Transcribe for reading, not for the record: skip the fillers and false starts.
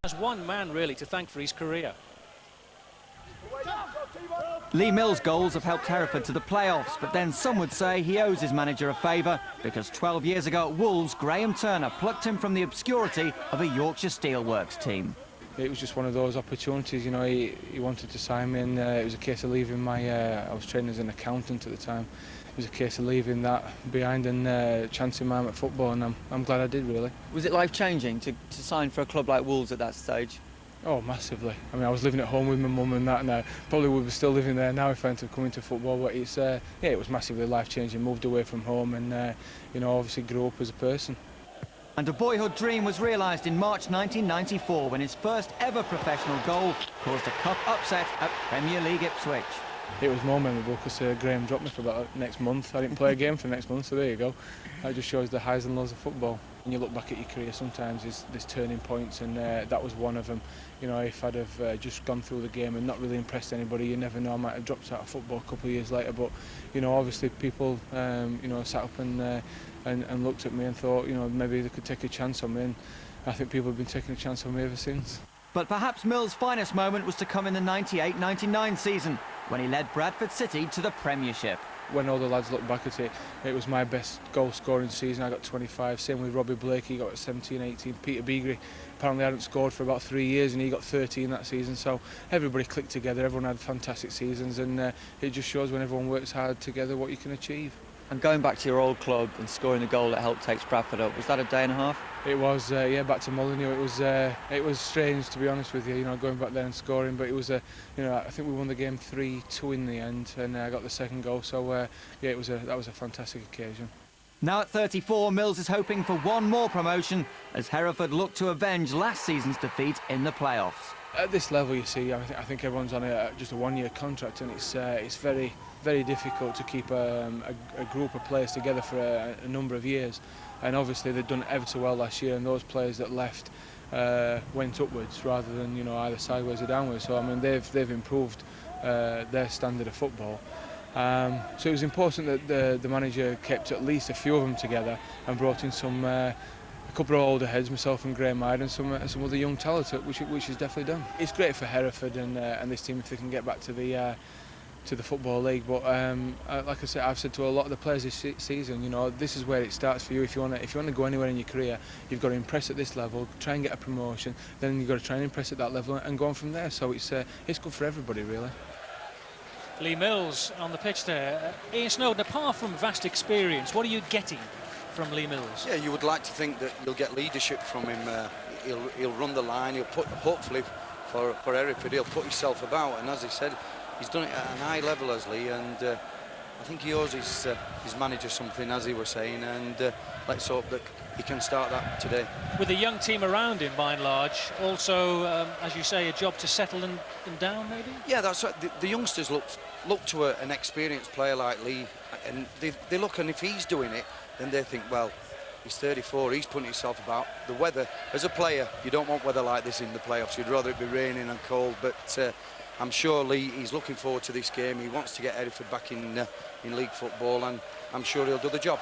Has one man really to thank for his career. Lee Mills' goals have helped Hereford to the playoffs, but then some would say he owes his manager a favour because 12 years ago at Wolves, Graham Turner plucked him from the obscurity of a Yorkshire Steelworks team. It was just one of those opportunities, you know, he wanted to sign me, and it was a case of leaving I was training as an accountant at the time. It was a case of leaving that behind and chancing my arm at football, and I'm glad I did, really. Was it life-changing to sign for a club like Wolves at that stage? Oh, massively. I mean, I was living at home with my mum and that, and I probably would be still living there now if I hadn't come into football, but it's, yeah, it was massively life-changing. Moved away from home and, you know, obviously grew up as a person. And a boyhood dream was realised in March 1994 when his first ever professional goal caused a cup upset at Premier League Ipswich. It was more memorable because Graham dropped me for about the next month. I didn't play a game for the next month, so there you go. That just shows the highs and lows of football. When you look back at your career, sometimes there's turning points, and that was one of them. You know, if I'd have just gone through the game and not really impressed anybody, you never know, I might have dropped out of football a couple of years later. But, you know, obviously people, you know, sat up and looked at me and thought, you know, maybe they could take a chance on me, and I think people have been taking a chance on me ever since. But perhaps Mills' finest moment was to come in the 98-99 season, when he led Bradford City to the Premiership. When all the lads look back at it, it was my best goal-scoring season. I got 25. Same with Robbie Blake, he got 17, 18. Peter Beagrie apparently hadn't scored for about 3 years, and he got 13 that season. So everybody clicked together. Everyone had fantastic seasons, and it just shows when everyone works hard together what you can achieve. And going back to your old club and scoring the goal that helped take Bradford up, was that a day and a half? It was, yeah, back to Molineux. It was strange, to be honest with you, you know, going back there and scoring. But it was you know, I think we won the game 3-2 in the end, and I got the second goal. So yeah, that was a fantastic occasion. Now at 34, Mills is hoping for one more promotion as Hereford look to avenge last season's defeat in the playoffs. At this level, you see, I think everyone's on just a one-year contract, and it's very, very difficult to keep a group of players together for a number of years. And obviously they've done ever so well last year, and those players that left went upwards rather than, you know, either sideways or downwards. So I mean they've improved their standard of football. So it was important that the manager kept at least a few of them together and brought in a couple of older heads, myself and Graham Hyde, and some other young talent, which he's definitely done. It's great for Hereford and this team if they can get back to the Football League. But like I said, I've said to a lot of the players this season, you know, this is where it starts for you. If you want to go anywhere in your career, you've got to impress at this level, try and get a promotion, then you've got to try and impress at that level and go on from there. So it's good for everybody, really. Lee Mills on the pitch there. Ian Snowden, apart from vast experience, what are you getting from Lee Mills? Yeah, you would like to think that you'll get leadership from him. He'll run the line. He'll put, hopefully for Hereford, he'll put himself about. And as he said, he's done it at an high level, as Lee, and I think he owes his manager something, as he was saying, and let's hope that he can start that today. With a young team around him, by and large, also, as you say, a job to settle them down, maybe? Yeah, that's right. The youngsters look to an experienced player like Lee, and they look, and if he's doing it, then they think, well, he's 34, he's putting himself about. The weather, as a player, you don't want weather like this in the playoffs. You'd rather it be raining and cold, but I'm sure Lee, he's looking forward to this game. He wants to get Hereford back in league football, and I'm sure he'll do the job.